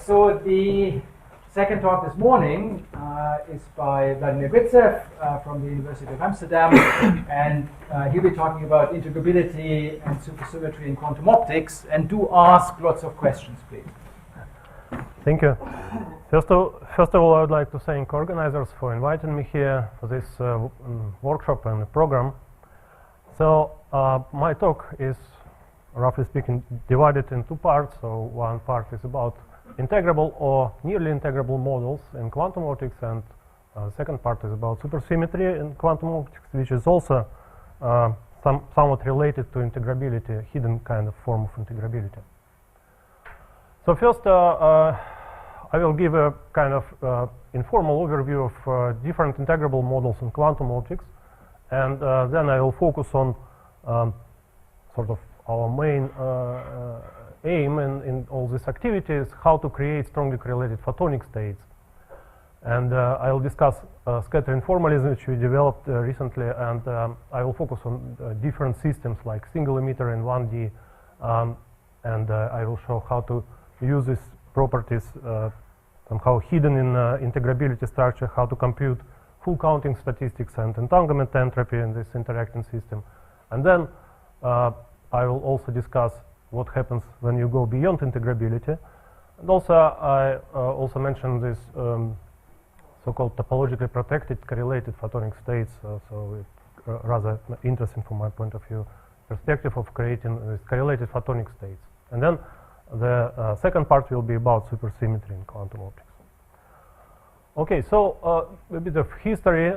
So the second talk this morning is by Vladimir Gritsev from the Universiteit of Amsterdam, and he'll be talking about integrability and supersymmetry in quantum optics. And do ask lots of questions, please. Thank you. First of all, I would like to thank organizers for inviting me here for this workshop and program. So my talk is, roughly speaking, divided in two parts. So one part is about integrable or nearly integrable models in quantum optics, and the second part is about supersymmetry in quantum optics, which is also somewhat related to integrability, a hidden kind of form of integrability. So first, I will give a kind of informal overview of different integrable models in quantum optics, and then I will focus on sort of our main aim in all these activities, how to create strongly correlated photonic states. And I will discuss scattering formalism, which we developed recently, and I will focus on different systems like single emitter in 1D, and I will show how to use these properties somehow hidden in integrability structure, how to compute full counting statistics and entanglement entropy in this interacting system. And then I will also discuss what happens when you go beyond integrability. And also I also mentioned this so-called topologically protected correlated photonic states, so it's rather interesting from my point of view perspective of creating these correlated photonic states. And then the second part will be about supersymmetry in quantum optics. Okay, so a bit of history.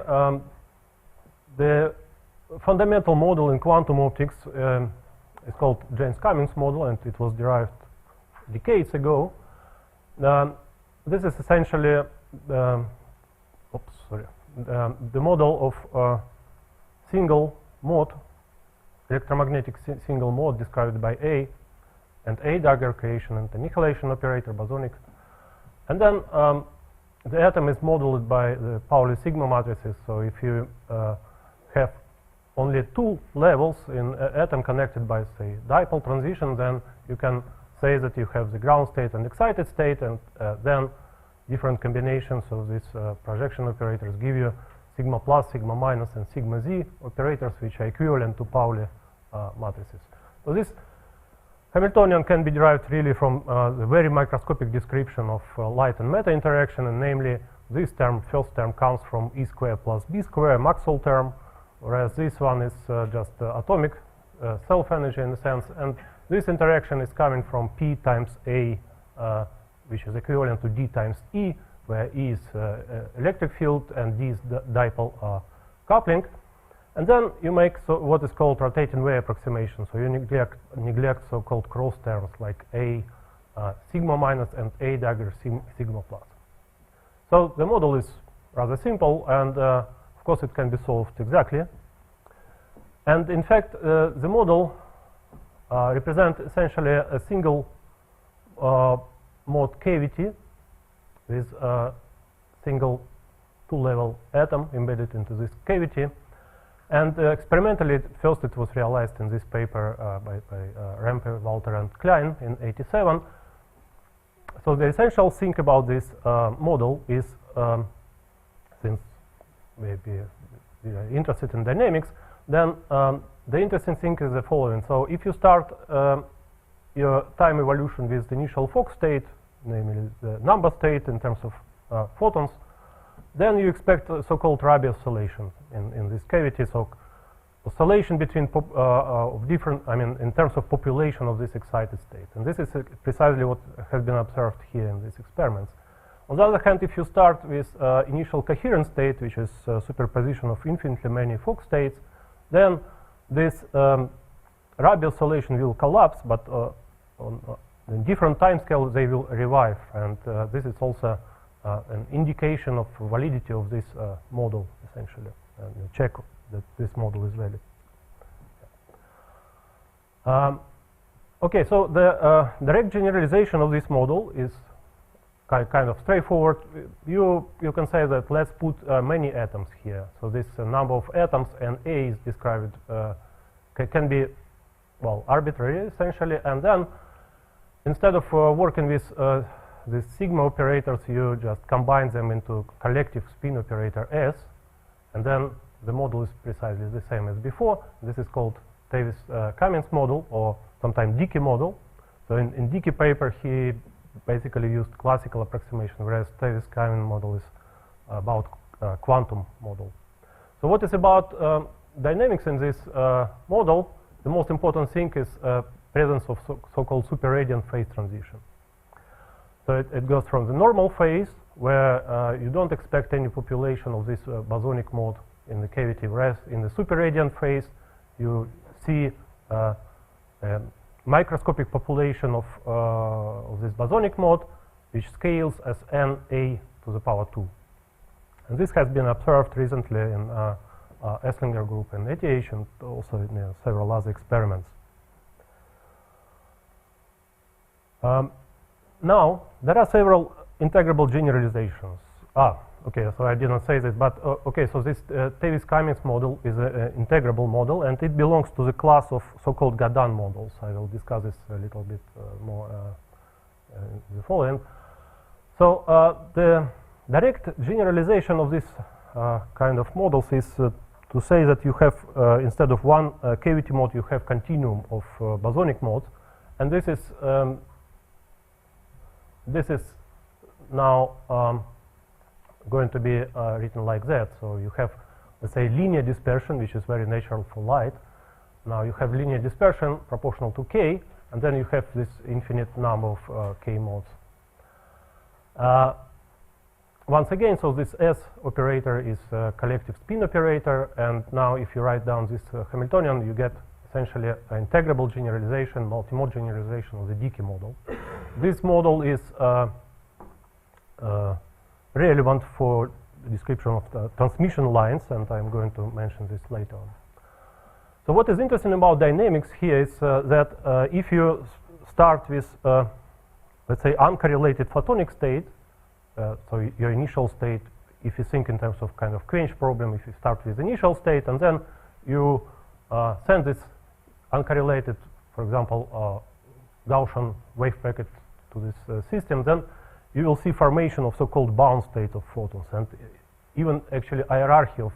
The fundamental model in quantum optics is called James-Cummings model, and it was derived decades ago. This is essentially the model of single mode, electromagnetic single mode described by A, and A dagger creation and annihilation operator, bosonic. And then the atom is modeled by the Pauli sigma matrices. So if you have only two levels in an atom connected by, say, dipole transition, then you can say that you have the ground state and excited state, and then different combinations of these projection operators give you sigma plus, sigma minus, and sigma z operators, which are equivalent to Pauli matrices. So this Hamiltonian can be derived really from the very microscopic description of light and matter interaction, and namely this term, first term, comes from E square plus B square, Maxwell term, whereas this one is just atomic self-energy in a sense, and this interaction is coming from P times A, which is equivalent to D times E, where E is electric field and D is dipole coupling. And then you make what is called rotating wave approximation. So you neglect so-called cross terms like A sigma minus and A dagger sigma plus. So the model is rather simple, and of course it can be solved exactly. And in fact, the model represents essentially a single mode cavity with a single two-level atom embedded into this cavity. And experimentally, first it was realized in this paper by Rempe, Walter, and Klein in '87. So the essential thing about this model is, since maybe we are interested in dynamics, then the interesting thing is the following. So if you start your time evolution with the initial Fock state, namely the number state in terms of photons, then you expect so-called Rabi oscillation in this cavity. So oscillation between in terms of population of this excited state. And this is precisely what has been observed here in these experiments. On the other hand, if you start with initial coherent state, which is superposition of infinitely many Fock states, then this Rabi oscillation will collapse, but on different time scales they will revive. And this is also an indication of validity of this model, essentially, and you check that this model is valid. Okay, so the direct generalization of this model is kind of straightforward. You can say that let's put many atoms here. So this number of atoms and A is described can be, well, arbitrary essentially, and then instead of working with these sigma operators, you just combine them into collective spin operator S, and then the model is precisely the same as before. This is called Davis-Cummins model, or sometimes Dickey model. So in Dickey paper, he basically used classical approximation, whereas Davis-Cummins model is about quantum model. So what is about dynamics in this model? The most important thing is presence of so-called superradiant phase transition. So it goes from the normal phase, where you don't expect any population of this bosonic mode in the cavity, whereas in the superradiant phase, you see a microscopic population of this bosonic mode, which scales as n a to the power 2. And this has been observed recently in Esslinger group and ETH, and also in several other experiments. Now, there are several integrable generalizations. Okay, so I didn't say this, but okay, so this Davis-Cummins model is an integrable model, and it belongs to the class of so-called Gadan models. I will discuss this a little bit more in the following. So the direct generalization of this kind of models is to say that you have, instead of one cavity mode, you have continuum of bosonic modes, and this is now going to be written like that. So you have, let's say, linear dispersion, which is very natural for light. Now you have linear dispersion proportional to k, and then you have this infinite number of k modes. Once again, so this S operator is a collective spin operator, and now if you write down this Hamiltonian, you get essentially an integrable generalization, multimode generalization of the Dickey model. This model is relevant for description of the transmission lines, and I'm going to mention this later on. So what is interesting about dynamics here is that if you start with, let's say, uncorrelated photonic state, so your initial state, if you think in terms of kind of quench problem, if you start with initial state and then you send this uncorrelated, for example, Gaussian wave packet to this system, then you will see formation of so-called bound state of photons, and even actually hierarchy of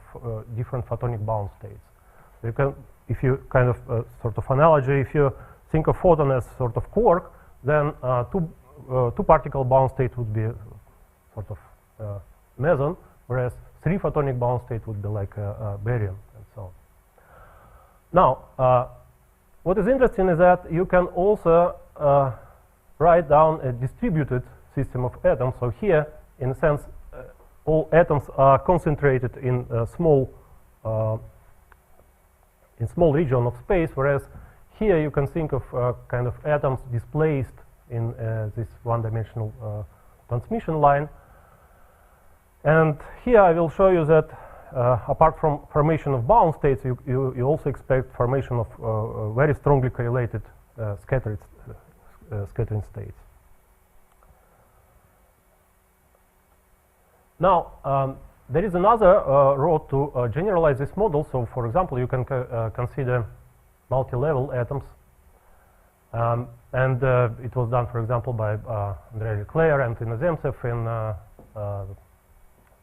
different photonic bound states. You can, if you kind of sort of analogy, if you think of photon as sort of quark, then two particle bound state would be sort of meson, whereas three photonic bound state would be like barium and so on. Now, what is interesting is that you can also write down a distributed system of atoms. So here, in a sense, all atoms are concentrated in a small region of space, whereas here you can think of kind of atoms displaced in this one-dimensional transmission line. And here I will show you that apart from formation of bound states, you also expect formation of very strongly correlated scattering states. Now, there is another road to generalize this model. So, for example, you can consider multi-level atoms. And it was done, for example, by Andrei Leclerc and Inozemtsev in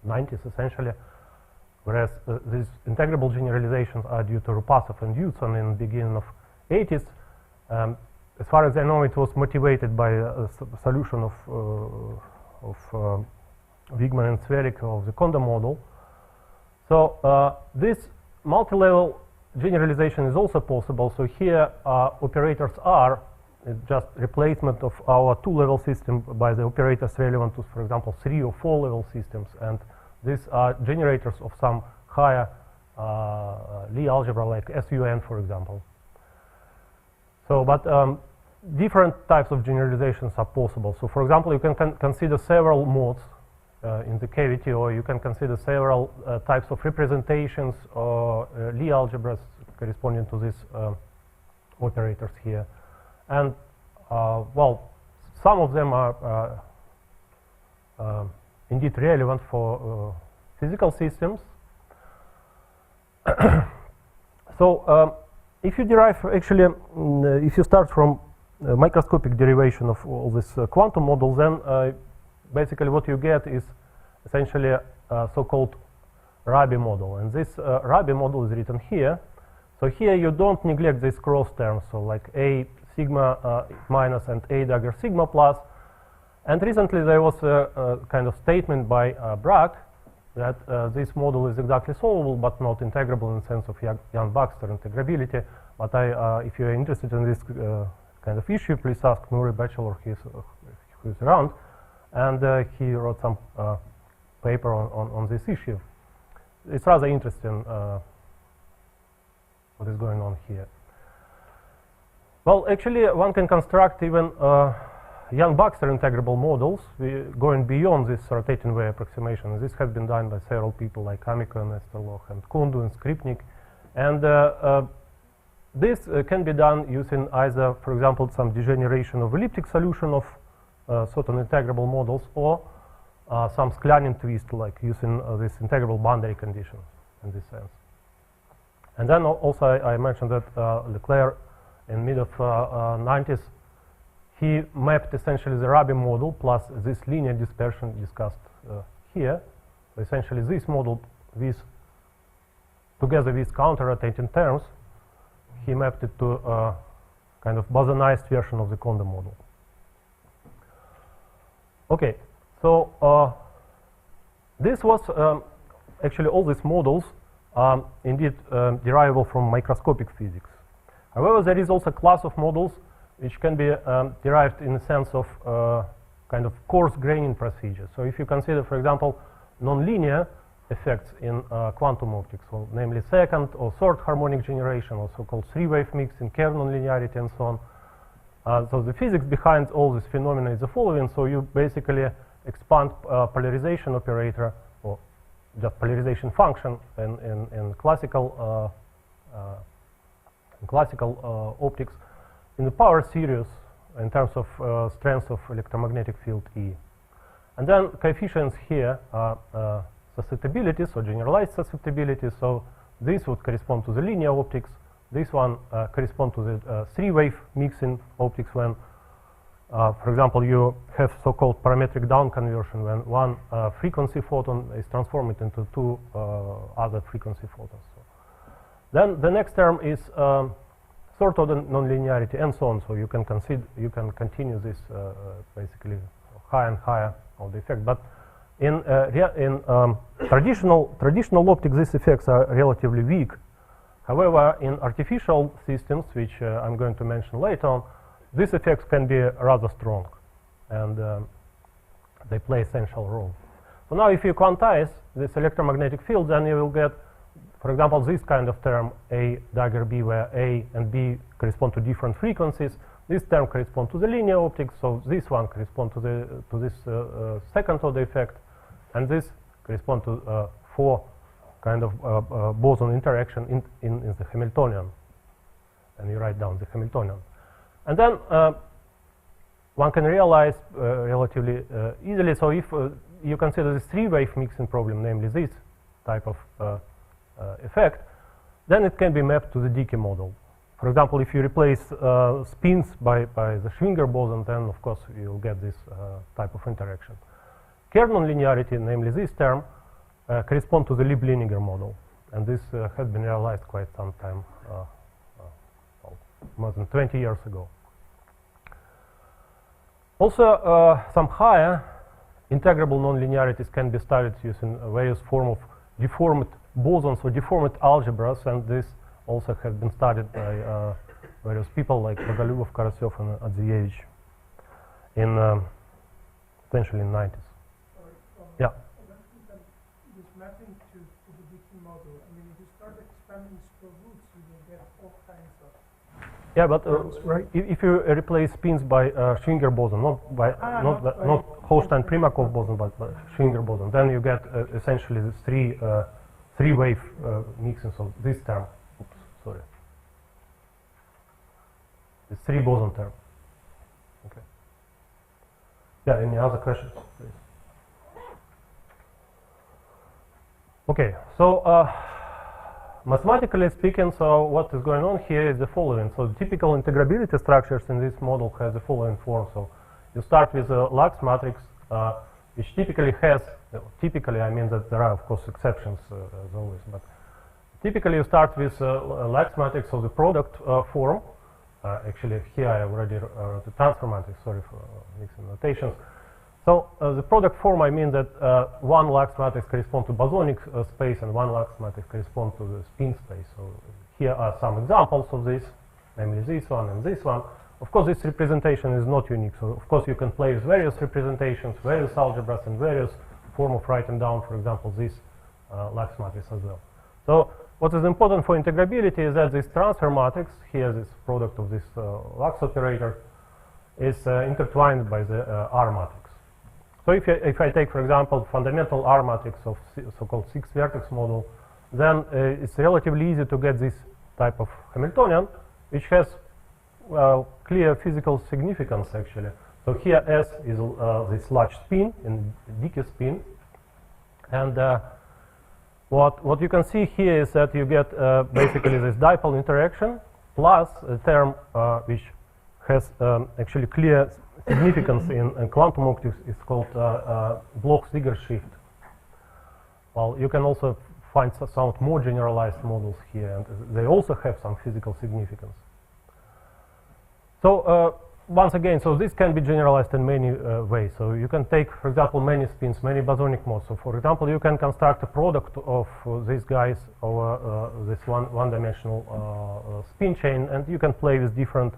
90s, essentially. Whereas these integrable generalizations are due to Rupasov and Utzon in the beginning of 80s. As far as I know, it was motivated by a solution of Wigman and Zverik of the Kondo model. So this multi-level generalization is also possible. So here operators R is just replacement of our two-level system by the operators relevant to, for example, 3 or 4-level systems, and these are generators of some higher Lie algebra like SUN, for example. So, but different types of generalizations are possible. So, for example, you can consider several modes in the cavity, or you can consider several types of representations or Lie algebras corresponding to these operators here. And, well, some of them are indeed relevant for physical systems. So, if you derive, actually, if you start from microscopic derivation of all this quantum models, then basically what you get is essentially a so-called Rabi model. And this Rabi model is written here. So here you don't neglect these cross terms, so like A sigma minus and A dagger sigma plus. And recently there was a kind of statement by Bragg that this model is exactly solvable but not integrable in the sense of Young-Baxter integrability. But if you're interested in this kind of issue, please ask Murray Batchelor, who's around. And he wrote some paper on this issue. It's rather interesting what is going on here. Well, actually, one can construct even Young-Baxter integrable models going beyond this rotating wave approximation. This has been done by several people like Amico and Esterloch and Kundu and Skripnik. And this can be done using either, for example, some degeneration of elliptic solution of certain integrable models, or some Skляnin twist, like using this integrable boundary conditions in this sense. And then also I mentioned that Leclerc in mid of 90s, he mapped essentially the Rabi model plus this linear dispersion discussed here. So essentially this model with together with counter-rotating terms, he mapped it to a kind of bosonized version of the Kondo model. Okay, so this was actually all these models are indeed derivable from microscopic physics. However, there is also a class of models which can be derived in the sense of kind of coarse graining procedure. So if you consider, for example, nonlinear effects in quantum optics, well, namely second or third harmonic generation, or so-called three-wave mixing, Kerr nonlinearity, and so on. So the physics behind all this phenomena is the following. So you basically expand polarization operator, or just polarization function in classical optics in the power series in terms of strength of electromagnetic field E. And then coefficients here are susceptibilities or generalized susceptibilities. So this would correspond to the linear optics. This one corresponds to the three-wave mixing optics when, for example, you have so-called parametric down conversion when one frequency photon is transformed into two other frequency photons. So then the next term is third order nonlinearity and so on. So you can continue this basically higher and higher of the effect. But in traditional optics, these effects are relatively weak. However, in artificial systems, which I'm going to mention later on, these effects can be rather strong, and they play essential role. So now if you quantize this electromagnetic field, then you will get, for example, this kind of term, A dagger B, where A and B correspond to different frequencies. This term corresponds to the linear optics, so this one corresponds to this second order effect, and this corresponds to four kind of boson interaction in the Hamiltonian, and you write down the Hamiltonian. And then one can realize relatively easily, so if you consider this three-wave mixing problem, namely this type of effect, then it can be mapped to the decay model. For example, if you replace spins by the Schwinger boson, then of course you'll get this type of interaction. Kerr nonlinearity, namely this term, correspond to the Lieb-Liniger model, and this has been realized quite some time, more than 20 years ago. Also, some higher integrable nonlinearities can be studied using various forms of deformed bosons or deformed algebras, and this also has been studied by various people like Bogolyubov, Karasyov, and Adziyevich in essentially in 90s. Yeah. This mapping to the decay model, I mean, if you start expanding square roots, you will get all kinds of. Yeah, but if you replace spins by Schwinger boson, not Holstein-Primakov boson, but Schwinger boson, then you get essentially this three-wave mixing. So this term, oops, sorry, this three boson term. Okay. Yeah. Any other questions, please? Okay. So Mathematically speaking, so what is going on here is the following. So the typical integrability structures in this model has the following form. So you start with a Lax matrix, which typically has, typically I mean that there are of course exceptions as always, but typically you start with a Lax matrix of the product form. Actually here I already wrote the transfer matrix, sorry for mixing notations. So the product form, I mean that one Lax matrix corresponds to bosonic space and one Lax matrix corresponds to the spin space. So here are some examples of this, namely this one and this one. Of course, this representation is not unique. So of course, you can play with various representations, various algebras, and various form of writing down, for example, this Lax matrix as well. So what is important for integrability is that this transfer matrix, here this product of this Lax operator, is intertwined by the R matrix. So if I take, for example, fundamental R matrix of so-called 6-vertex model, then it's relatively easy to get this type of Hamiltonian, which has clear physical significance, actually. So here S is this large spin, in decay spin. And what you can see here is that you get basically this dipole interaction plus a term which has actually clear significance in quantum optics is called Bloch-Ziegler shift. Well, you can also find somewhat more generalized models here, and they also have some physical significance. So once again, so this can be generalized in many ways. So you can take, for example, many spins, many bosonic modes. So for example, you can construct a product of these guys over this one-dimensional spin chain, and you can play with different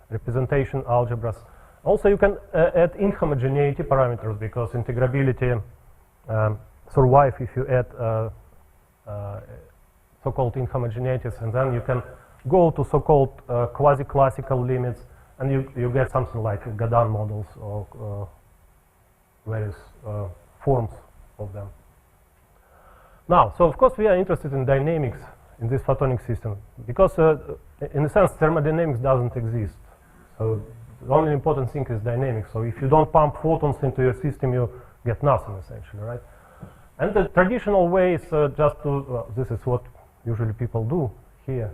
representation algebras. Also, you can add inhomogeneity parameters, because integrability survive if you add so-called inhomogeneities, and then you can go to so-called quasi-classical limits, and you get something like Gadan models or various forms of them. Now, so of course we are interested in dynamics in this photonic system, because in a sense thermodynamics doesn't exist. So the only important thing is dynamics. So if you don't pump photons into your system, you get nothing essentially, right? And the traditional way is just to, this is what usually people do here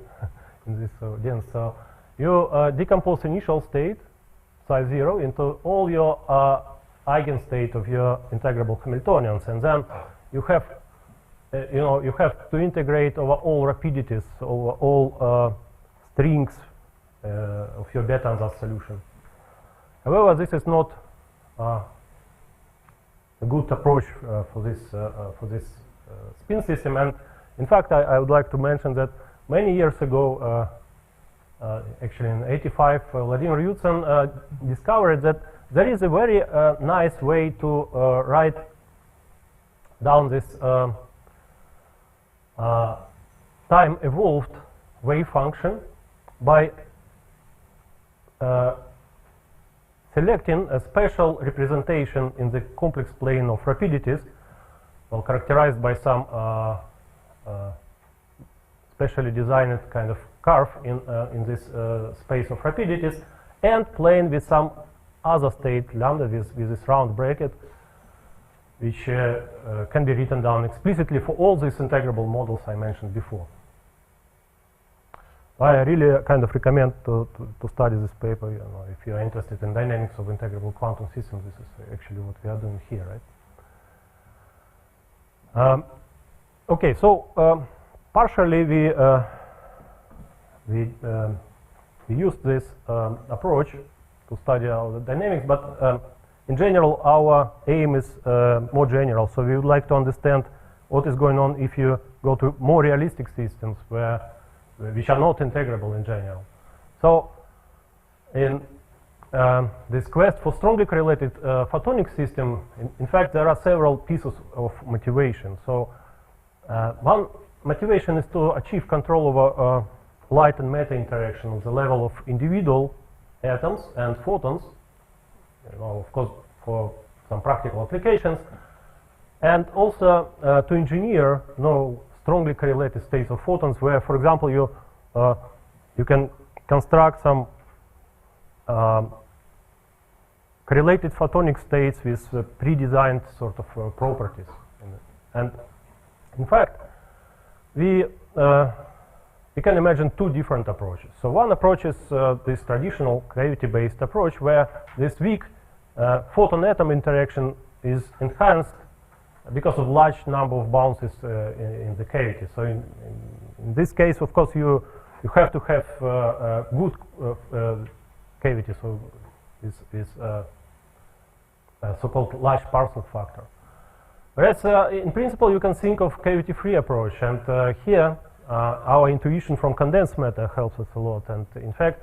in this audience. So you decompose initial state, psi 0, into all your eigenstate of your integrable Hamiltonians, and then you have, you have to integrate over all rapidities, over all strings of your beta ansatz solution. However, this is not a good approach for this spin system, and in fact, I would like to mention that many years ago, actually in '85, Vladimir Gritsev discovered that there is a very nice way to write down this time-evolved wave function by selecting a special representation in the complex plane of rapidities, well, characterized by some specially designed kind of curve in this space of rapidities, and playing with some other state lambda with this round bracket, which can be written down explicitly for all these integrable models I mentioned before. I really kind of recommend to study this paper. You know, if you are interested in dynamics of integrable quantum systems, this is actually what we are doing here, right? Okay, so partially we used this approach to study the dynamics, but in general, our aim is more general. So we would like to understand what is going on if you go to more realistic systems which are not integrable in general. So in this quest for strongly correlated photonic system, in fact, there are several pieces of motivation. So one motivation is to achieve control over light and matter interaction at the level of individual atoms and photons, of course, for some practical applications, and also to engineer strongly correlated states of photons, where, for example, you can construct some correlated photonic states with pre-designed sort of properties. And in fact, we we can imagine two different approaches. So one approach is this traditional cavity-based approach, where this weak photon-atom interaction is enhanced because of large number of bounces in the cavity. So in this case, of course, you have to have a good cavity, so is so-called large Parsons factor. Whereas in principle, you can think of cavity-free approach, and here our intuition from condensed matter helps us a lot. And in fact,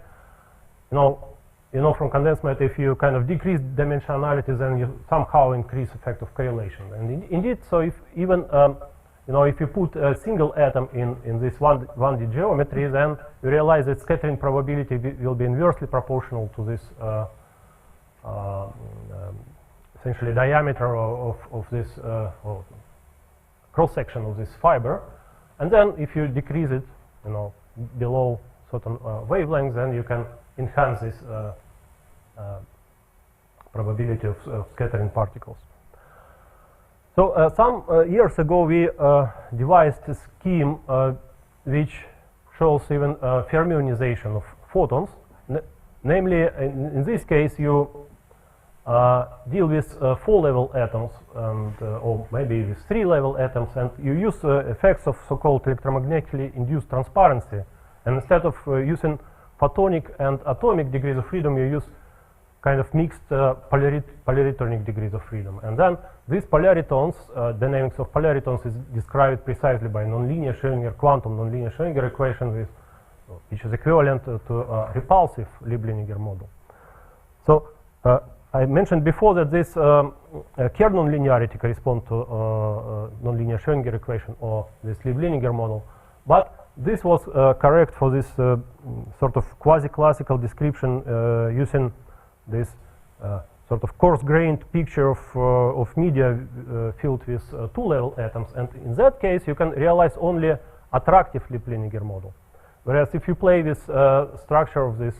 you know from condensed matter, if you kind of decrease dimensionality, then you somehow increase effect of correlation. And indeed, so if even if you put a single atom in this 1D geometry, then you realize that scattering probability will be inversely proportional to this essentially diameter of this cross section of this fiber. And then if you decrease it, below certain wavelengths, then you can enhance this probability of scattering particles. So some years ago, we devised a scheme which shows even fermionization of photons. Namely, in this case, you deal with 4-level atoms, and, or maybe with 3-level atoms, and you use effects of so-called electromagnetically induced transparency. And instead of using photonic and atomic degrees of freedom, you use kind of mixed polaritonic degrees of freedom. And then these polaritons, dynamics of polaritons is described precisely by nonlinear Schrödinger, quantum nonlinear Schrödinger equation, which is equivalent to repulsive Liebling-Niger model. So I mentioned before that this Kerr nonlinearity corresponds to nonlinear Schrödinger equation or this Liebling-Niger model, but this was correct for this sort of quasi-classical description using this sort of coarse-grained picture of media filled with 2-level atoms, and in that case you can realize only attractive Liebling-Niger model. Whereas if you play with structure of this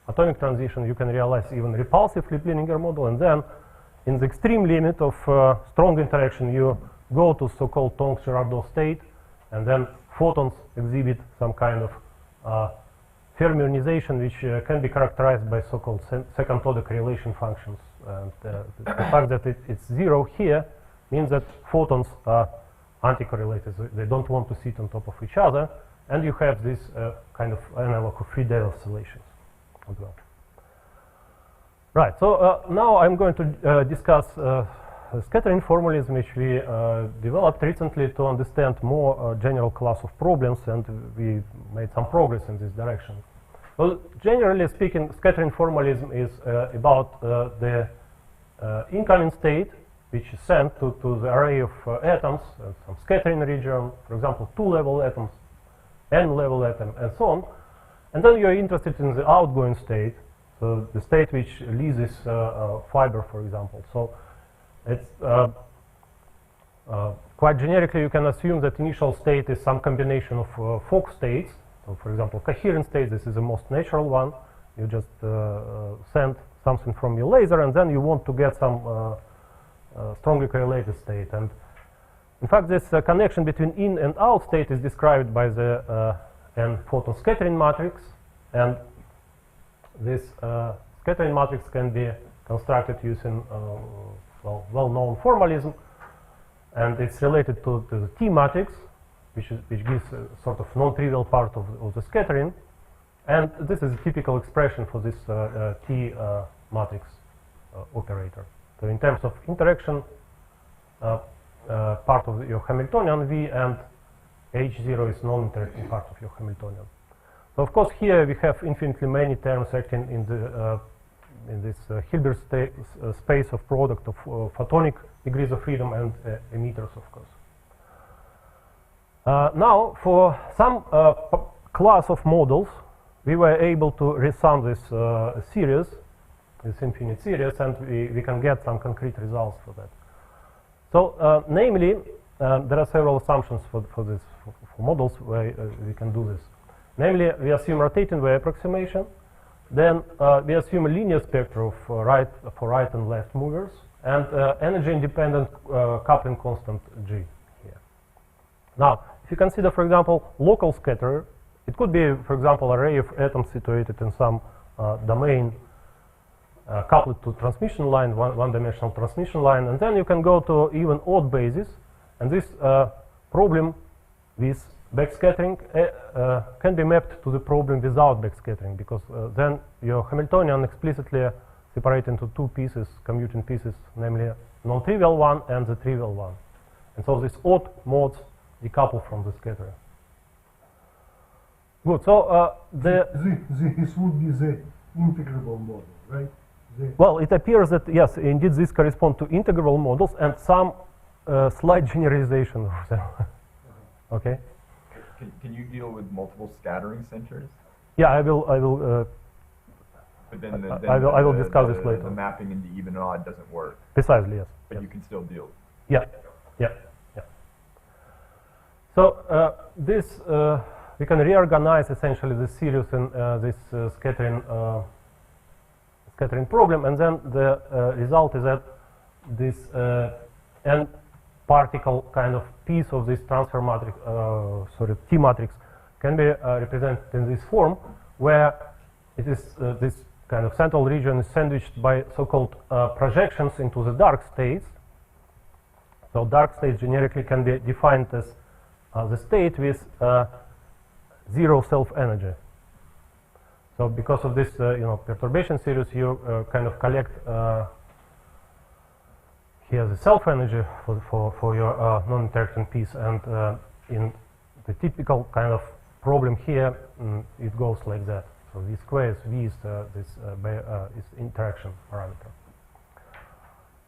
atomic transition, you can realize even repulsive Liebling-Niger model, and then in the extreme limit of strong interaction, you go to so-called Tonks-Girardot state, and then photons exhibit some kind of fermionization, which can be characterized by so-called second-order correlation functions. And the fact that it's 0 here means that photons are anti-correlated. They don't want to sit on top of each other, and you have this kind of analog of free-day oscillations as well. Right, so now I'm going to discuss scattering formalism, which we developed recently to understand more general class of problems, and we made some progress in this direction. Well, generally speaking, scattering formalism is about the incoming state, which is sent to the array of atoms, some scattering region, for example, 2-level atoms, n-level atom, and so on. And then you're interested in the outgoing state, so the state which leaves this fiber, for example. So it's quite generically, you can assume that initial state is some combination of Fock states. So for example, coherent state, this is the most natural one. You just send something from your laser, and then you want to get some strongly correlated state. And in fact, this connection between in and out state is described by the n-photon scattering matrix, and this scattering matrix can be constructed using well-known formalism, and it's related to the T matrix, which gives a sort of non-trivial part of the scattering, and this is a typical expression for this T matrix operator. So in terms of interaction, part of your Hamiltonian V, and H0 is non-interacting part of your Hamiltonian. So of course here we have infinitely many terms acting in this Hilbert space of product of photonic degrees of freedom and emitters, of course. Now, for some class of models, we were able to resum this series, this infinite series, and we can get some concrete results for that. So, namely, there are several assumptions for models where we can do this. Namely, we assume rotating wave approximation. Then we assume a linear spectrum for right and left movers, and energy-independent coupling constant G here. Now, if you consider, for example, local scatter, it could be, for example, array of atoms situated in some domain coupled to transmission line, one-dimensional transmission line, and then you can go to even odd basis, and this problem with backscattering can be mapped to the problem without backscattering, because then your Hamiltonian explicitly separate into two pieces, commuting pieces, namely non-trivial one and the trivial one. And so these odd modes decouple from the scattering. Good. So this would be the integrable model, right? Well, it appears that yes, indeed, this corresponds to integrable models and some slight generalization of them. Okay. Can you deal with multiple scattering centers? Yeah, I will. But then I will discuss this later. The mapping into even and odd doesn't work. Precisely, yes. But you can still deal. Yeah, yeah, yeah. So this we can reorganize essentially the series in this scattering problem, and then the result is that this n particle kind of piece of this transfer matrix, T matrix, can be represented in this form, where it is this kind of central region is sandwiched by so-called projections into the dark states. So dark states generically can be defined as the state with zero self-energy. So because of this, perturbation series, you kind of collect here the self-energy for your non-interacting piece, and in the typical kind of problem here, it goes like that. So V square V is this is interaction parameter.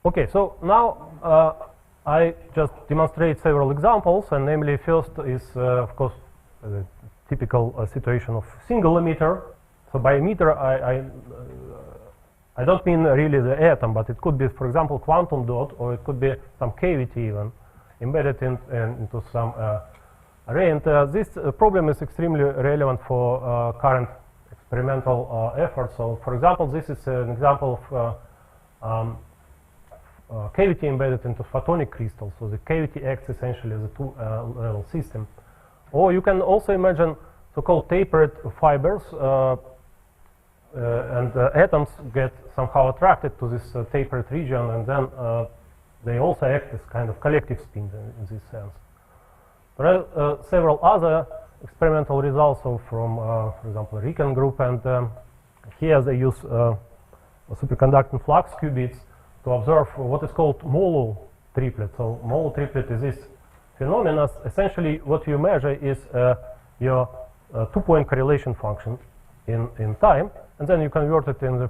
Okay, so now I just demonstrate several examples, and namely first is of course the typical situation of single emitter. So by emitter I don't mean really the atom, but it could be, for example, quantum dot, or it could be some cavity even embedded into some array. And this problem is extremely relevant for current experimental efforts. So, for example, this is an example of cavity embedded into photonic crystal. So the cavity acts essentially as a two-level system. Or you can also imagine so-called tapered fibers, and atoms get somehow attracted to this tapered region, and then they also act as kind of collective spins in this sense. There are several other experimental results from, for example, Riken group, and here they use superconducting flux qubits to observe what is called MOLO triplet. So MOLO triplet is this phenomenon. Essentially, what you measure is your two-point correlation function in time, and then you convert it in the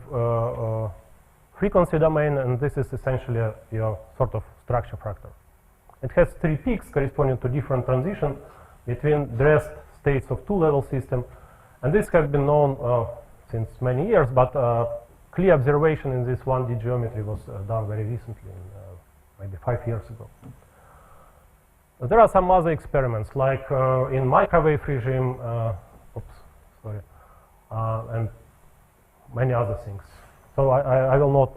frequency domain, and this is essentially your sort of structure factor. It has three peaks corresponding to different transitions between dressed states of two-level system, and this has been known since many years, but clear observation in this 1D geometry was done very recently, maybe 5 years ago. There are some other experiments, like in microwave regime, and many other things. So I will not,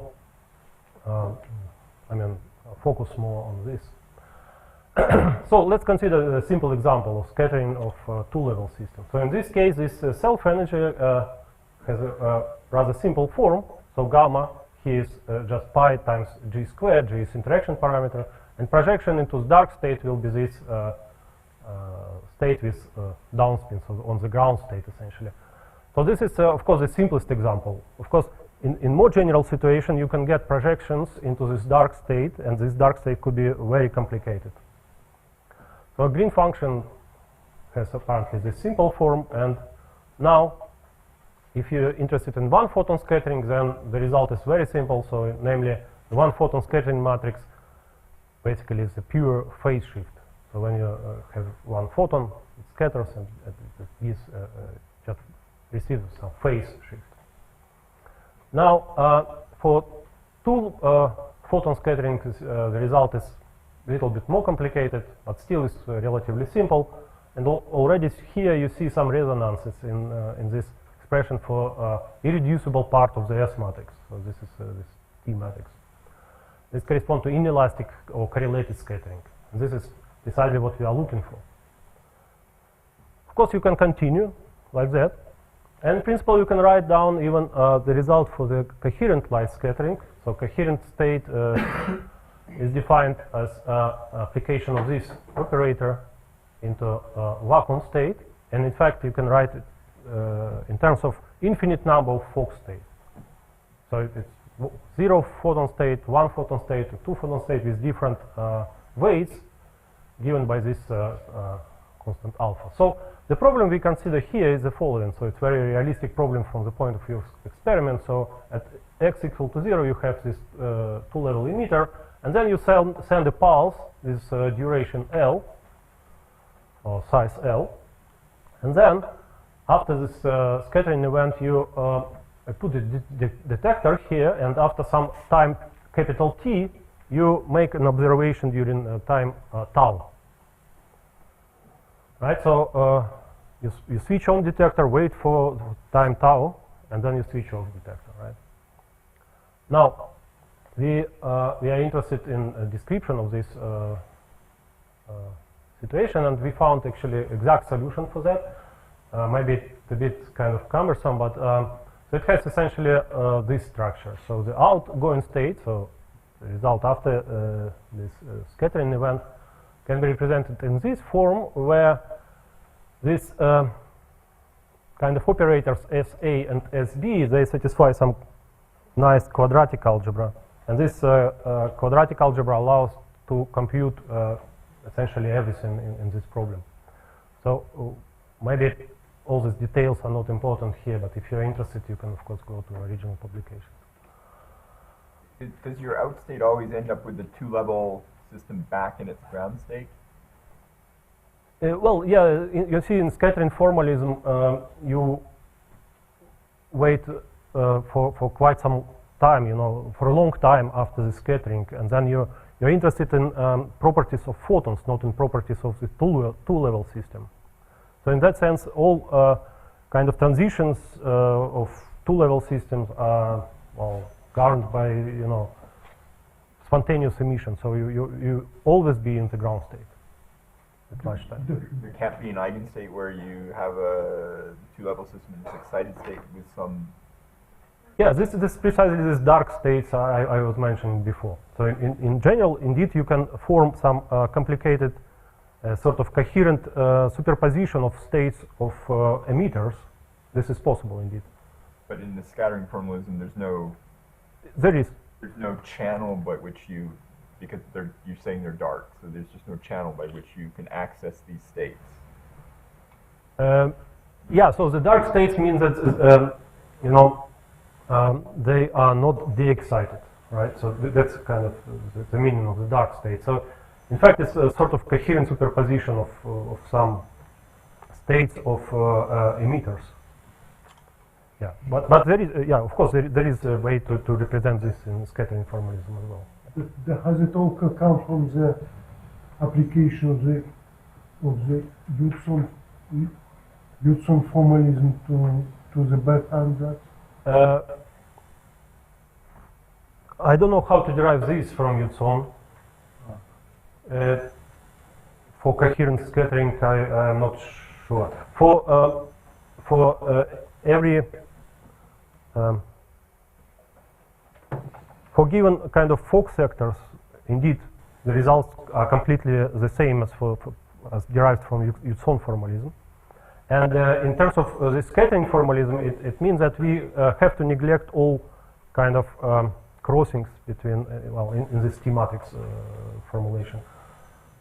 focus more on this. So let's consider a simple example of scattering of two-level system. So in this case, this self-energy has a rather simple form. So gamma here is just pi times g squared. G is interaction parameter, and projection into the dark state will be this state with downspin, so on the ground state essentially. So this is of course the simplest example. Of course, in more general situation, you can get projections into this dark state, and this dark state could be very complicated. So a green function has apparently this simple form, and now if you're interested in one photon scattering, then the result is very simple. So namely, the one photon scattering matrix basically is a pure phase shift. So when you have one photon, it scatters, and this just receives some phase shift. Now, for two photon scattering, the result is a little bit more complicated, but still is relatively simple. And already here you see some resonances in this expression for irreducible part of the S matrix. So this is this T matrix. This corresponds to inelastic or correlated scattering. And this is precisely what we are looking for. Of course, you can continue like that. And in principle, you can write down even the result for the coherent light scattering. So coherent state is defined as application of this operator into vacuum state. And in fact, you can write it in terms of infinite number of Fock states. So it's 0 photon state, 1 photon state, 2 photon state with different weights given by this constant alpha. So the problem we consider here is the following. So it's a very realistic problem from the point of view of experiment. So at x equal to 0, you have this two-level emitter, and then you send a pulse with duration L, or size L. And then, after this scattering event, you put the detector here, and after some time capital T, you make an observation during time tau. Right, so you switch on detector, wait for time tau, and then you switch off detector, right? Now, we are interested in a description of this situation, and we found actually exact solution for that. Maybe it's a bit kind of cumbersome, but so it has essentially this structure. So the outgoing state, so the result after this scattering event, can be represented in this form, where this kind of operators SA and SB, they satisfy some nice quadratic algebra. And this quadratic algebra allows to compute essentially everything in this problem. So maybe all these details are not important here, but if you're interested, you can of course go to original publications. Does your out state always end up with the two-level system back in its ground state? Well, yeah, you see in scattering formalism, you wait for quite some time, you know, for a long time after the scattering, and then you're interested in properties of photons, not in properties of the two-level system. So in that sense, all kind of transitions of two-level systems are, well, governed by, you know, spontaneous emission. So you always be in the ground state at large time. There can't be an eigenstate where you have a two-level system in this excited state with some... Yeah, this is precisely this dark states I was mentioning before. So in general, indeed, you can form some complicated sort of coherent superposition of states of emitters. This is possible indeed. But in the scattering formalism, there's no... There's no channel by which you... Because you're saying they're dark, so there's just no channel by which you can access these states. Yeah, so the dark states mean that, you know, they are not de-excited, right? So that's kind of the meaning of the dark state. So in fact, it's a sort of coherent superposition of some states of emitters. Yeah, but there is, yeah, of course, there is a way to represent this in scattering formalism as well. Has it all come from the application of the Utzon formalism to the backhand? I don't know how to derive this from Utzon. For coherent scattering, I am not sure. For every for given kind of Fock sectors, indeed, the results are completely the same as as derived from Utzon formalism. And in terms of the scattering formalism, it means that we have to neglect all kind of crossings between, well, in this schematics formulation.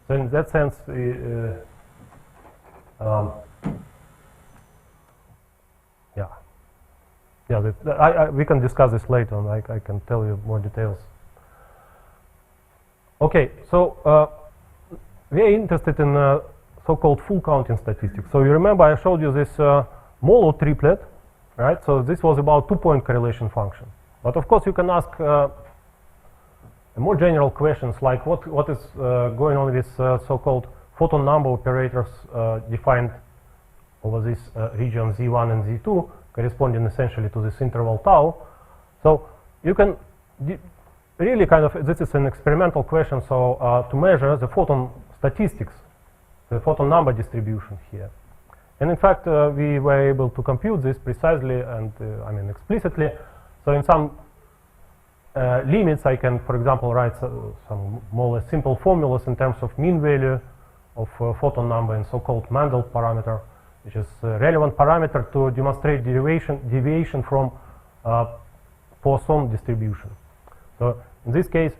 So in that sense, we can discuss this later on. I can tell you more details. Okay, so we are interested in so-called full counting statistics. So you remember I showed you this Molo triplet, right? So this was about two-point correlation function. But of course you can ask more general questions like what is going on with so-called photon number operators defined over this region Z1 and Z2, corresponding essentially to this interval tau. So you can really kind of, this is an experimental question, so to measure the photon statistics, the photon number distribution here. And in fact, we were able to compute this precisely and I mean explicitly. So in some limits, I can, for example, write some more or less simple formulas in terms of mean value of photon number and so-called Mendel parameter, which is a relevant parameter to demonstrate deviation from Poisson distribution. So in this case,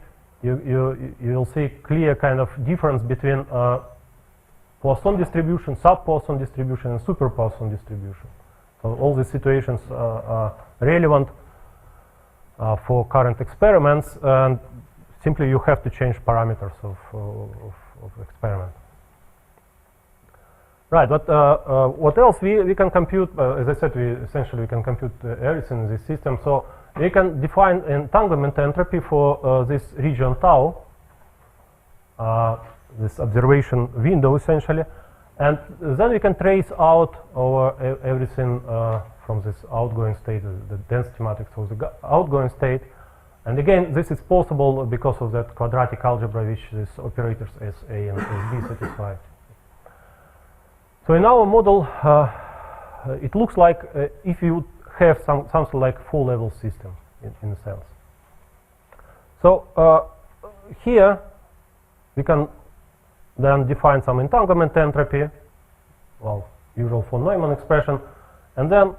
you will see clear kind of difference between Poisson distribution, sub-Poisson distribution, and super-Poisson distribution. So all these situations are relevant for current experiments, and simply you have to change parameters of experiment. Right, but what else we can compute? As I said, essentially we can compute everything in this system. So we can define entanglement entropy for this region tau, this observation window essentially, and then we can trace out over everything from this outgoing state, the density matrix of the outgoing state. And again, this is possible because of that quadratic algebra which these operators as A and as B satisfy. So in our model, it looks like if you have something like four-level system in a sense. So here we can then define some entanglement entropy, well, usual von Neumann expression, and then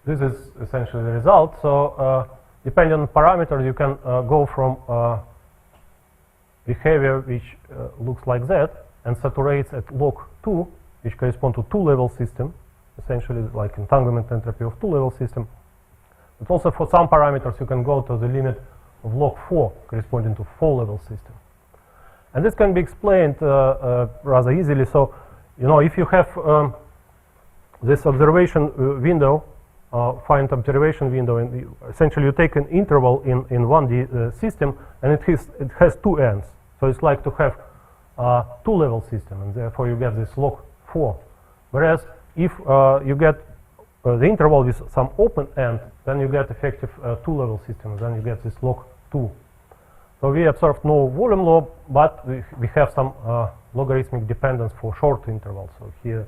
this is essentially the result. So depending on the parameter, you can go from behavior which looks like that and saturates at log 2, which correspond to two-level system, essentially like entanglement entropy of two-level system. But also for some parameters, you can go to the limit of log 4, corresponding to four-level system. And this can be explained rather easily. So, you know, if you have this observation window, find observation window, and essentially you take an interval in 1D system, and it has two ends. So it's like to have two-level system, and therefore you get this log 4. Whereas if you get the interval with some open end, then you get effective two-level system, and then you get this log 2. So we observed no volume law, but we have some logarithmic dependence for short intervals. So here,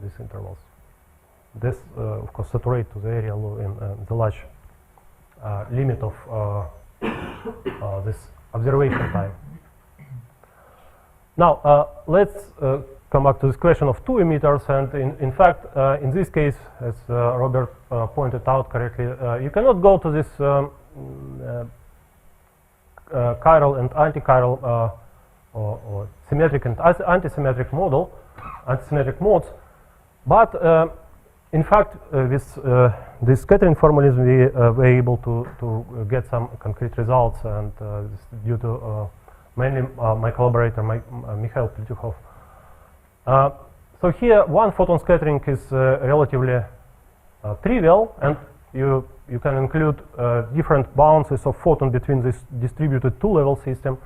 these intervals. This, of course, saturate to the area law in the large limit of this observation time. Now, let's come back to this question of two emitters. And in fact, in this case, as Robert pointed out correctly, you cannot go to this chiral and anti-chiral or symmetric and anti-symmetric model, anti-symmetric modes. But in fact, with this scattering formalism, we were able to get some concrete results, and this is due to mainly my collaborator, Mikhail Plityukhov. So here, one photon scattering is relatively trivial, and you can include different bounces of photon between this distributed two-level system,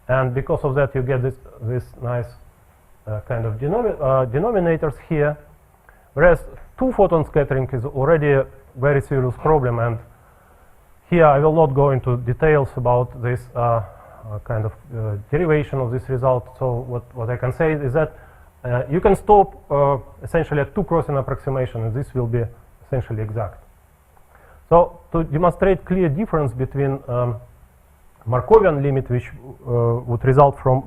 and because of that, you get this nice kind of denominators here. Whereas two-photon scattering is already a very serious problem, and here I will not go into details about this kind of derivation of this result. So what I can say is that you can stop essentially at two crossing approximation, and this will be essentially exact. So to demonstrate clear difference between Markovian limit, which would result from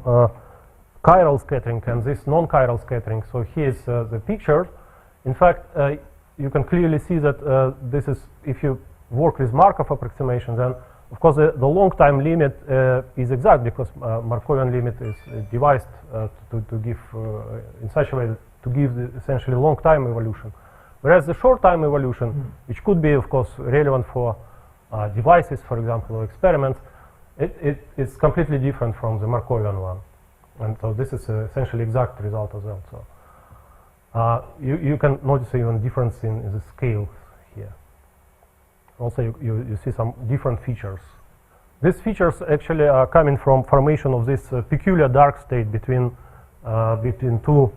chiral scattering, and this non-chiral scattering. So here's the picture. In fact, you can clearly see that this is, if you work with Markov approximation, then of course the long time limit is exact, because Markovian limit is devised to give in such a way to give the essentially long time evolution. Whereas the short time evolution, which could be of course relevant for devices, for example, or experiments, it's completely different from the Markovian one. And so this is essentially exact result as well. So you can notice even difference in the scale here. Also, you see some different features. These features actually are coming from formation of this peculiar dark state between two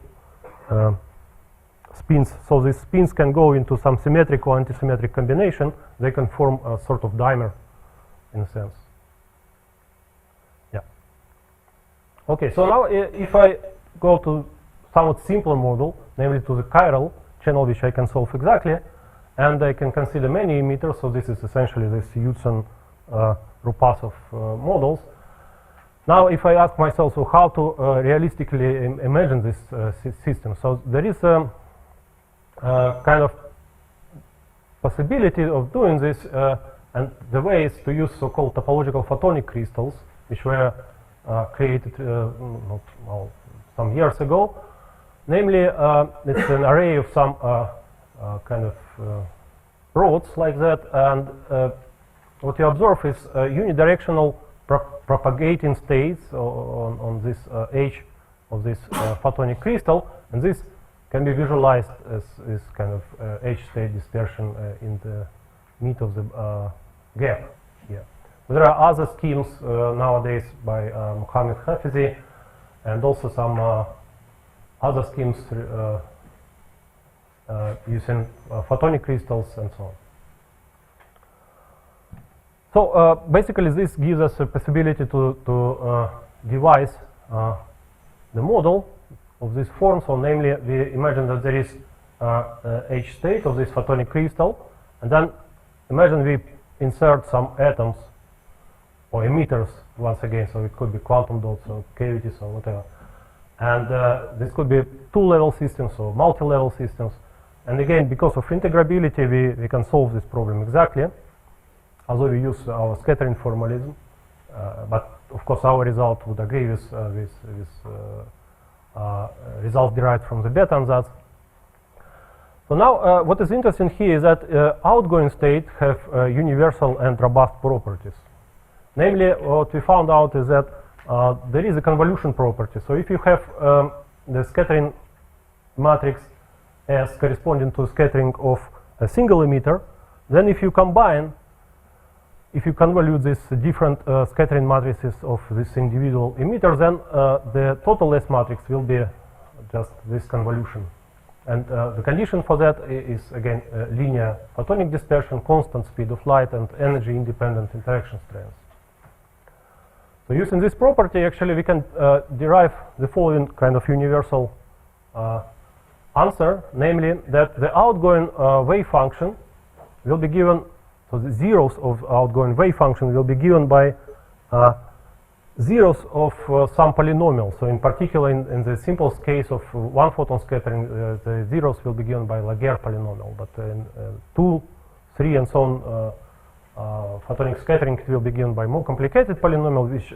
spins. So these spins can go into some symmetric or antisymmetric combination. They can form a sort of dimer, in a sense. Yeah. Okay. So now, if I go to somewhat simpler model, namely to the chiral channel, which I can solve exactly, and I can consider many emitters. So this is essentially this Utzon Rupasov models. Now, if I ask myself, so how to realistically imagine this system? So there is a kind of possibility of doing this, and the way is to use so-called topological photonic crystals, which were created some years ago. Namely, it's an array of some kind of rods like that, and what you observe is unidirectional propagating states on this edge of this photonic crystal, and this can be visualized as kind of edge state dispersion in the mid of the gap here. There are other schemes nowadays by Mohammed Hafizi, and also some other schemes using photonic crystals and so on. So basically this gives us a possibility to devise the model of this form. So namely, we imagine that there is edge state of this photonic crystal, and then imagine we insert some atoms or emitters once again, so it could be quantum dots or cavities or whatever. And this could be two-level systems or multi-level systems. And again, because of integrability, we can solve this problem exactly, although we use our scattering formalism. But of course, our result would agree with results derived from the beta ansatz. So now, what is interesting here is that outgoing states have universal and robust properties. Namely, what we found out is that there is a convolution property. So if you have the scattering matrix as corresponding to scattering of a single emitter, then if you convolute these different scattering matrices of this individual emitter, then the total S matrix will be just this convolution. And the condition for that is again linear photonic dispersion, constant speed of light, and energy independent interaction strength. So using this property, actually we can derive the following kind of universal answer, namely that the outgoing wave function will be given, so the zeros of outgoing wave function will be given by zeros of some polynomial. So in particular, in the simplest case of one photon scattering, the zeros will be given by Laguerre polynomial, but in 2, 3, and so on, photonic scattering will be given by more complicated polynomial, which,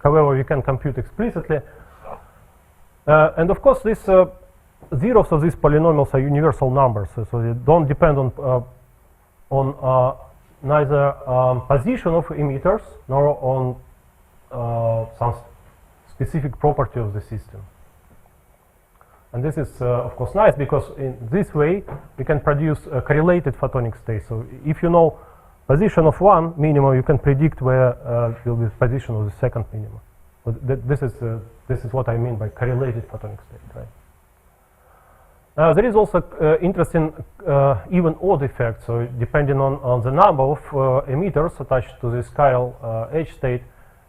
however, we can compute explicitly. And of course, these zeros of these polynomials are universal numbers, so they don't depend on neither position of emitters nor on some specific property of the system. And this is, of course, nice, because in this way we can produce a correlated photonic state. So if you know position of one minimum, you can predict where will be the position of the second minimum. But this is what I mean by correlated photonic state, right? There is also interesting even odd effect. So depending on the number of emitters attached to this chiral edge state,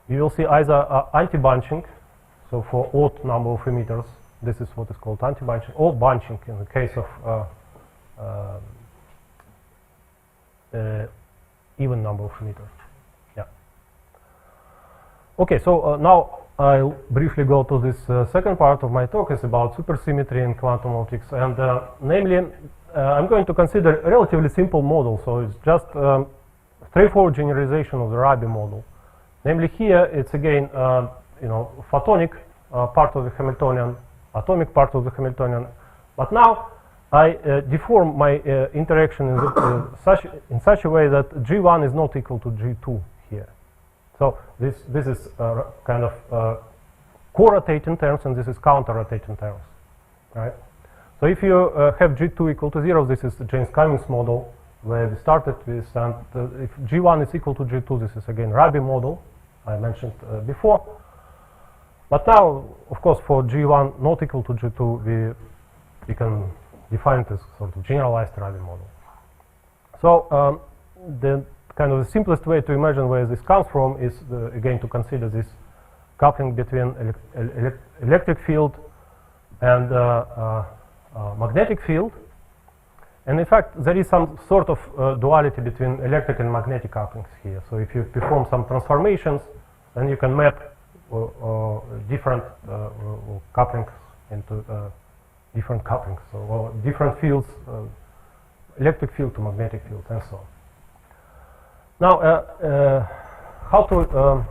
you will see either anti-bunching. So for odd number of emitters, this is what is called anti-bunching, or bunching in the case of even number of emitters. Yeah. Okay, so now I'll briefly go to this second part of my talk. Is about supersymmetry in quantum optics, and namely, I'm going to consider a relatively simple model. So it's just straightforward generalization of the Rabi model. Namely, here it's again, photonic part of the Hamiltonian, atomic part of the Hamiltonian. But now I deform my interaction in such a way that G1 is not equal to G2 here. So this is kind of co-rotating terms, and this is counter-rotating terms, right? So if you have G2 equal to 0, this is the James-Cummings model where we started with, and if G1 is equal to G2, this is again Rabi model I mentioned before. But now, of course, for G1 not equal to G2, we can define it as sort of generalized Rabi model. So the kind of the simplest way to imagine where this comes from is again to consider this coupling between electric field and magnetic field. And in fact, there is some sort of duality between electric and magnetic couplings here. So if you perform some transformations, then you can map different couplings into different couplings, so different fields, electric field to magnetic field, and so on. Now, how to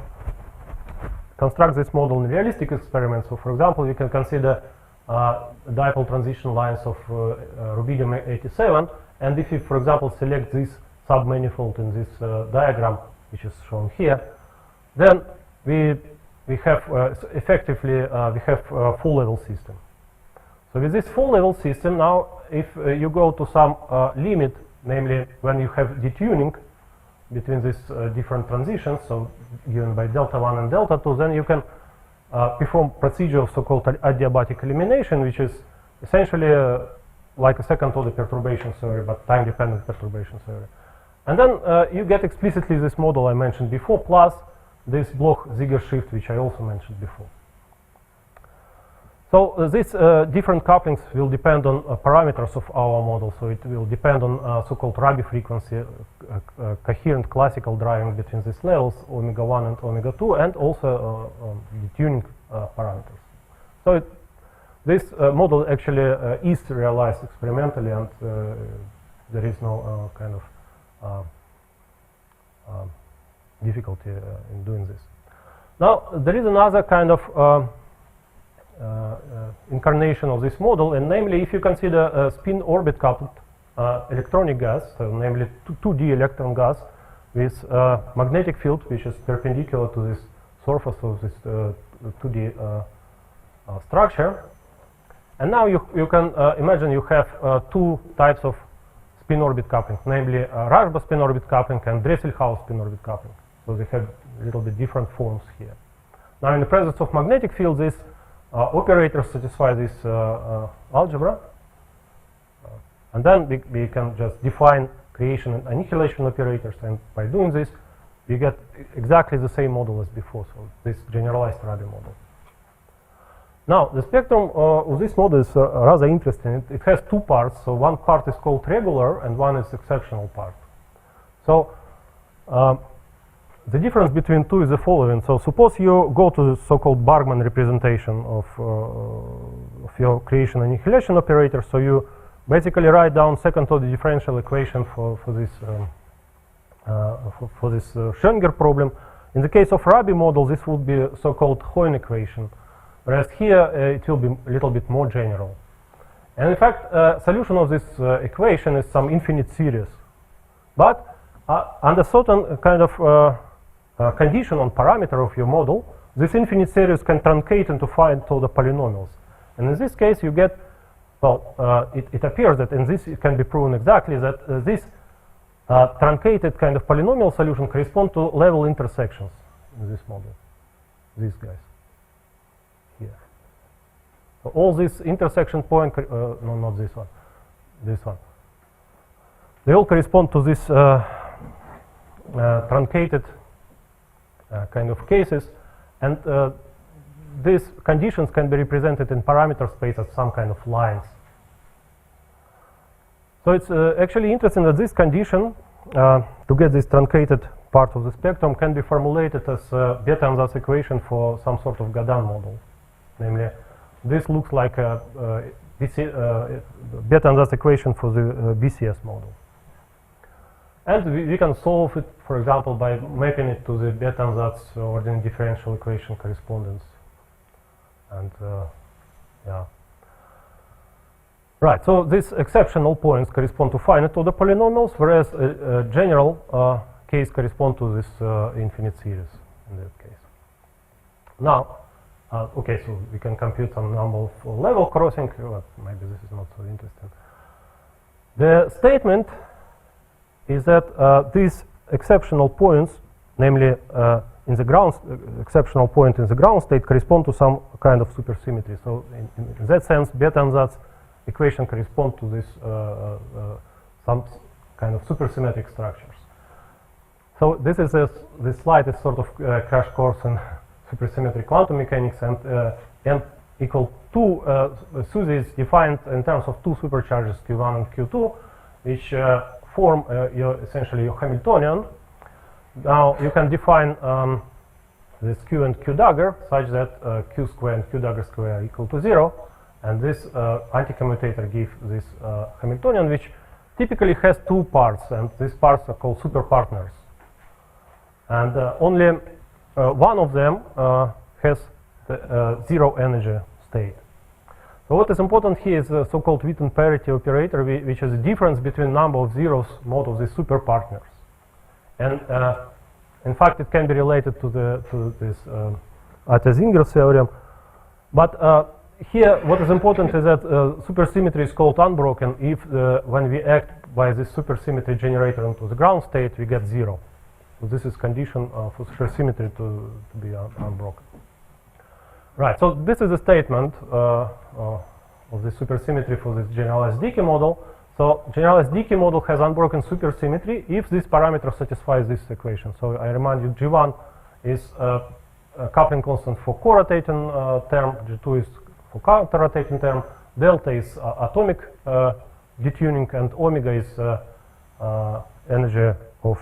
construct this model in realistic experiments? So, for example, you can consider dipole transition lines of rubidium-87, and if you, for example, select this submanifold in this diagram, which is shown here, then we have effectively we have a full level system. So with this full level system, now if you go to some limit, namely when you have detuning between these different transitions, so given by delta 1 and delta 2, then you can perform procedure of so-called adiabatic elimination, which is essentially like a second order perturbation theory, but time dependent perturbation theory. And then you get explicitly this model I mentioned before, plus this Bloch-Ziegler shift, which I also mentioned before. So these different couplings will depend on parameters of our model. So it will depend on so-called Rabi frequency, coherent classical driving between these levels, omega 1 and omega 2, and also detuning parameters. So this model actually is realized experimentally, and there is no kind of difficulty in doing this. Now, there is another kind of incarnation of this model, and namely if you consider a spin orbit coupled electronic gas, so namely 2D electron gas with magnetic field which is perpendicular to this surface of this 2D structure. And now you can imagine you have two types of spin orbit coupling, namely Rashba spin orbit coupling and Dresselhaus spin orbit coupling. So they have a little bit different forms here. Now in the presence of magnetic field, this operators satisfy this algebra, and then we can just define creation and annihilation operators, and by doing this we get exactly the same model as before, so this generalized Rabi model. Now the spectrum of this model is rather interesting. It has two parts, so one part is called regular and one is exceptional part. So the difference between two is the following. So suppose you go to the so-called Bargmann representation of your creation annihilation operator. So you basically write down second order differential equation for this Schrödinger problem. In the case of Rabi model, this would be so-called Hoyne equation, whereas here it will be a little bit more general. And in fact, solution of this equation is some infinite series, but under certain kind of condition on parameter of your model, this infinite series can truncate into finite order polynomials. And in this case, you get, well, it appears that, and this can be proven exactly, that this truncated kind of polynomial solution correspond to level intersections in this model, these guys here. So all these intersection point, no, not this one, this one. They all correspond to this truncated kind of cases, and these conditions can be represented in parameter space as some kind of lines. So it's actually interesting that this condition, to get this truncated part of the spectrum, can be formulated as a Bethe-Ansatz equation for some sort of Gadan model. Namely, this looks like a Bethe-Ansatz equation for the BCS model. And we can solve it, for example, by mapping it to the Bethe-Ansatz ordinary differential equation correspondence. And yeah. Right, so these exceptional points correspond to finite order polynomials, whereas a general case correspond to this infinite series in that case. Now, okay, so we can compute some number of level crossing. Well, maybe this is not so interesting. The statement is that these exceptional points, namely in the ground exceptional point in the ground state, correspond to some kind of supersymmetry. So in that sense, Bethe-Ansatz equation correspond to this some kind of supersymmetric structures. So this is this slide is sort of crash course in supersymmetric quantum mechanics, and n equal two SUSIs defined in terms of two supercharges Q1 and Q2, which form essentially your Hamiltonian. Now you can define this Q and Q dagger such that Q square and Q dagger square are equal to 0, and this anti-commutator gives this Hamiltonian, which typically has two parts, and these parts are called superpartners. And only one of them has the zero energy state. So what is important here is the so-called Witten parity operator, which is the difference between number of zeros mode of these superpartners. And in fact, it can be related to this Athe-Zinger theorem. But here, what is important is that supersymmetry is called unbroken if when we act by this supersymmetry generator into the ground state, we get 0. So this is condition for supersymmetry to be unbroken. Right, so this is a statement of the supersymmetry for this generalized decay model. So generalized decay model has unbroken supersymmetry if this parameter satisfies this equation. So I remind you, G1 is a coupling constant for co-rotating term, G2 is for counter-rotating term, delta is atomic detuning, and omega is energy of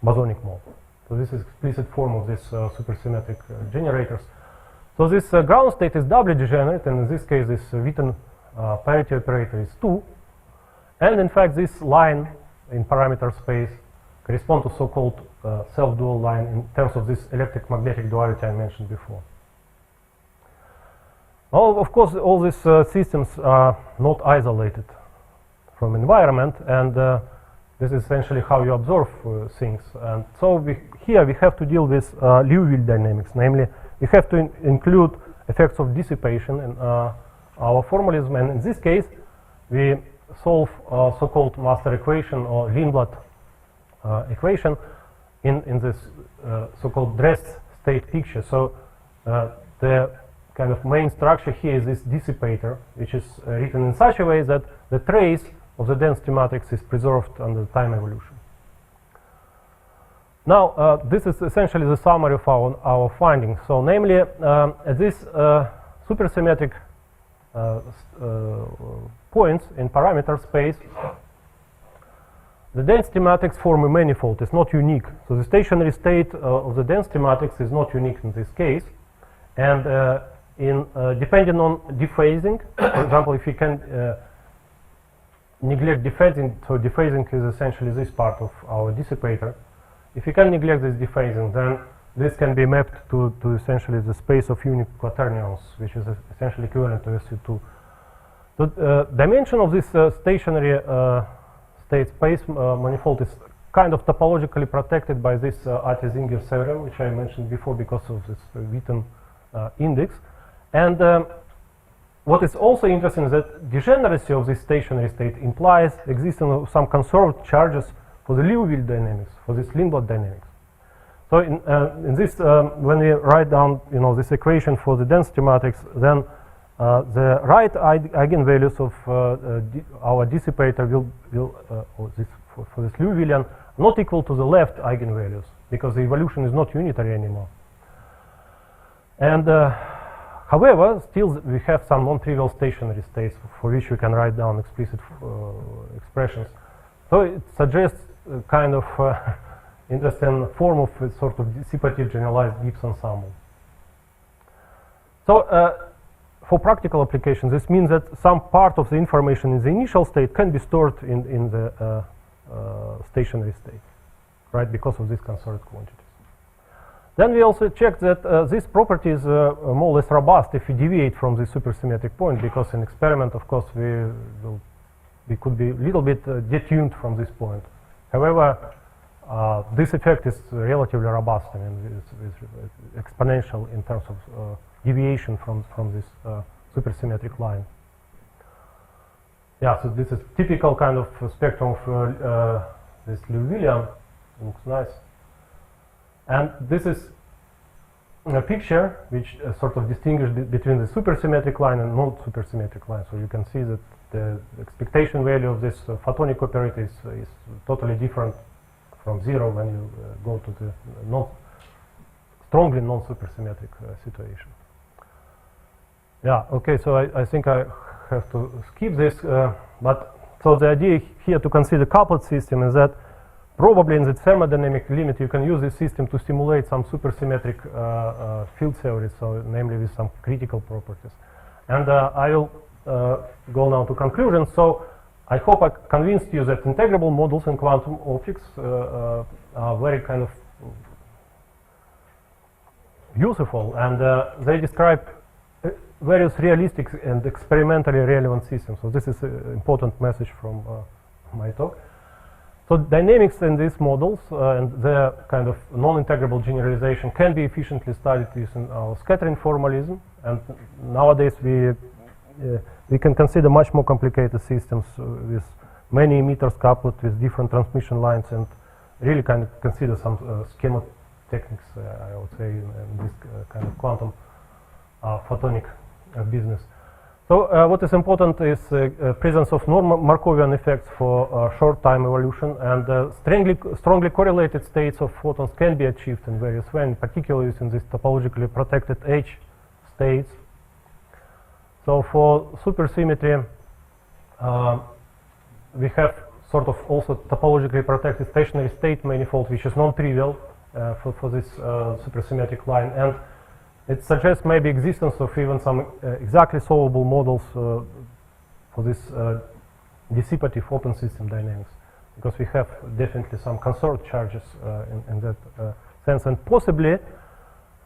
bosonic mode. So this is explicit form of this supersymmetric generators. So this ground state is doubly degenerate, and in this case this Witten parity operator is 2. And in fact this line in parameter space corresponds to so-called self-dual line in terms of this electric-magnetic duality I mentioned before. Of course, all these systems are not isolated from environment, and this is essentially how you observe things. And so here we have to deal with Liouville dynamics, namely we have to include effects of dissipation in our formalism, and in this case we solve so-called master equation or Lindblad equation in this so-called dressed state picture. So the kind of main structure here is this dissipator, which is written in such a way that the trace of the density matrix is preserved under time evolution. Now, this is essentially the summary of our findings. So, namely, this supersymmetric points in parameter space, the density matrix form a manifold. It's not unique. So, the stationary state of the density matrix is not unique in this case. And depending on dephasing, for example, if you can neglect dephasing, so dephasing is essentially this part of our dissipator. If you can neglect this dephasing, then this can be mapped to essentially the space of unique quaternions, which is essentially equivalent to SU2. The dimension of this stationary state space manifold is kind of topologically protected by this Athe-Zinger theorem, which I mentioned before because of this Witten index. And what is also interesting is that degeneracy of this stationary state implies existence of some conserved charges for the Liouville dynamics, for this Lindblad dynamics. So in this, when we write down, this equation for the density matrix, then the right eigenvalues of our dissipator for this Liouvillean not equal to the left eigenvalues, because the evolution is not unitary anymore. And however, still we have some non-trivial stationary states for which we can write down explicit expressions. So it suggests a kind of interesting form of a sort of dissipative generalized Gibbs ensemble. So for practical applications, this means that some part of the information in the initial state can be stored in the stationary state, right, because of these conserved quantities. Then we also checked that this property is more or less robust if we deviate from the supersymmetric point, because in experiment, of course, we could be a little bit detuned from this point. However, this effect is relatively robust. I mean, it's exponential in terms of deviation from this supersymmetric line. Yeah, so this is typical kind of spectrum of this Liouvillean. Looks nice. And this is a picture which sort of distinguishes between the supersymmetric line and non-supersymmetric line. So you can see that the expectation value of this photonic operator is totally different from 0 when you go to the strongly non-supersymmetric situation. Yeah, okay, so I think I have to skip this, but so the idea here to consider coupled system is that probably in the thermodynamic limit you can use this system to simulate some supersymmetric field theory, so namely with some critical properties. And I will go now to conclusions. So I hope I convinced you that integrable models in quantum optics are very kind of useful, and they describe various realistic and experimentally relevant systems. So this is an important message from my talk. So dynamics in these models and their kind of non-integrable generalization can be efficiently studied using our scattering formalism. And nowadays we can consider much more complicated systems with many emitters coupled with different transmission lines, and really kind of consider some schema techniques, I would say, in this kind of quantum photonic business. So what is important is presence of Markovian effects for short time evolution, and strongly correlated states of photons can be achieved in various ways, particularly in these topologically protected H states. So for supersymmetry, we have sort of also topologically protected stationary state manifold, which is non-trivial for this supersymmetric line, and it suggests maybe existence of even some exactly solvable models for this dissipative open system dynamics, because we have definitely some conserved charges in that sense, and possibly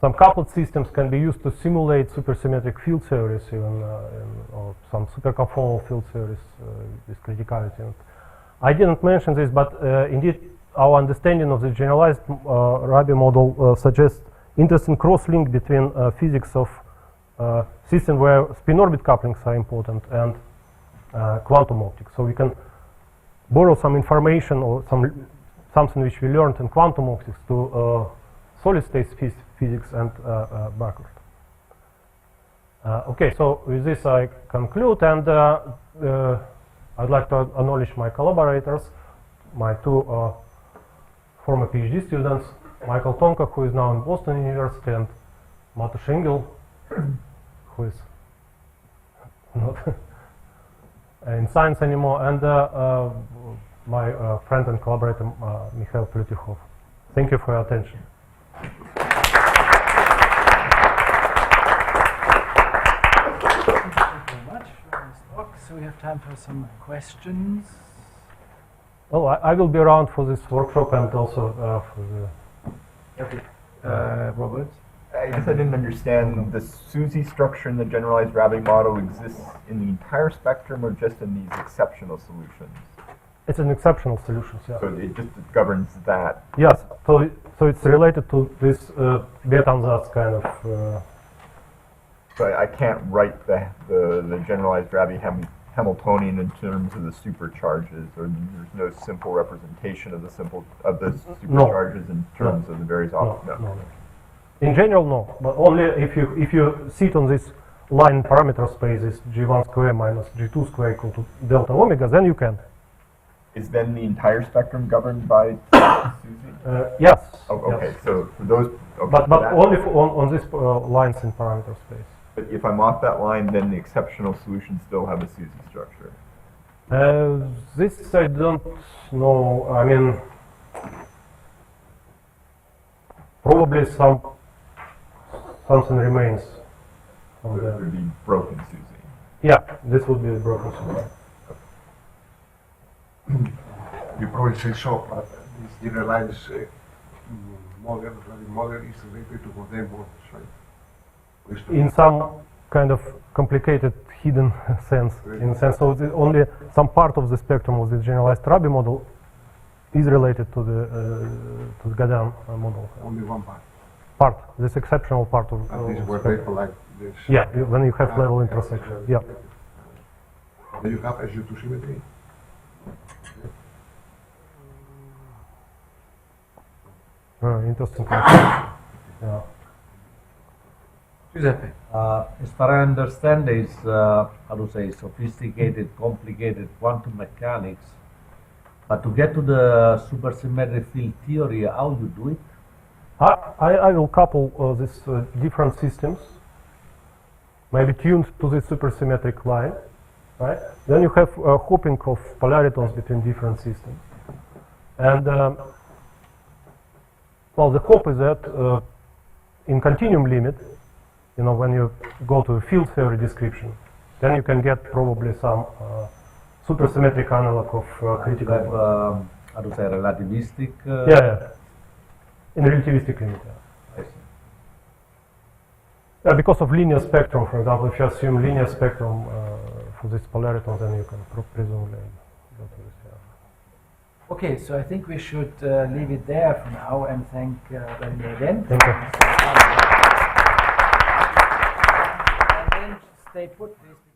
some coupled systems can be used to simulate supersymmetric field theories, even or some superconformal field theories with criticality. And I didn't mention this, but indeed our understanding of the generalized Rabi model suggests interesting cross-link between physics of system where spin-orbit couplings are important and quantum optics. So we can borrow some information or something which we learned in quantum optics to solid-state physics and backward. Okay, so with this I conclude, and I'd like to acknowledge my collaborators, my two former PhD students, Michael Tonka, who is now in Boston University, and Matusz Engel, who is not in science anymore, and my friend and collaborator, Mikhail Plutykhov. Thank you for your attention. Thank you very much for this talk. So we have time for some questions. Well, I will be around for this workshop and also for the... Okay. Robert? I guess I didn't understand, the SUSY structure in the generalized Rabi model exists in the entire spectrum or just in these exceptional solutions? It's an exceptional solution, yeah. So it just governs that. Yes, so it's related to this Bethe-Ansatz kind of... So I can't write the generalized Rabi Hamiltonian in terms of the supercharges, or there's no simple representation of the supercharges in terms of the various no. In general, no, but only if you sit on this line parameter space is G1 square minus G2 square equal to delta omega, then you can. Is then the entire spectrum governed by SUSY? Yes. Oh, okay, yes. so for those... Okay, but only on these lines in parameter space. But if I'm off that line, then the exceptional solutions still have a SUSY structure. This I don't know. I mean, probably something remains. So it would be broken SUSY. Yeah, this would be a broken SUSY. You probably say so, but this generalized model is related to model models, right? In some kind of complicated hidden sense, in a sense, so only some part of the spectrum of the generalized Rabi model is related to the Gadan model. Only one part. This exceptional part of And this where spectrum. they collect this. Yeah, when you have level intersection. Yeah. Do you have SU2 symmetry? Interesting question. Yeah. Giuseppe? As far as I understand, is how to say, sophisticated, complicated quantum mechanics. But to get to the supersymmetric field theory, how you do it? I will couple these different systems maybe tuned to this supersymmetric line, right? Then you have hopping of polaritons between different systems. And well, the hope is that in continuum limit, you know, when you go to field theory description, then you can get probably some supersymmetric analog of critical Have, points. how to say, relativistic. Yeah. In relativistic limit. Yeah. I see. Yeah, because of linear spectrum, for example, if you assume linear spectrum for this polariton, then you can presumably go to this. Yeah. Okay, so I think we should leave it there for now and thank Vladimir again. Thank you. And then stay put, please.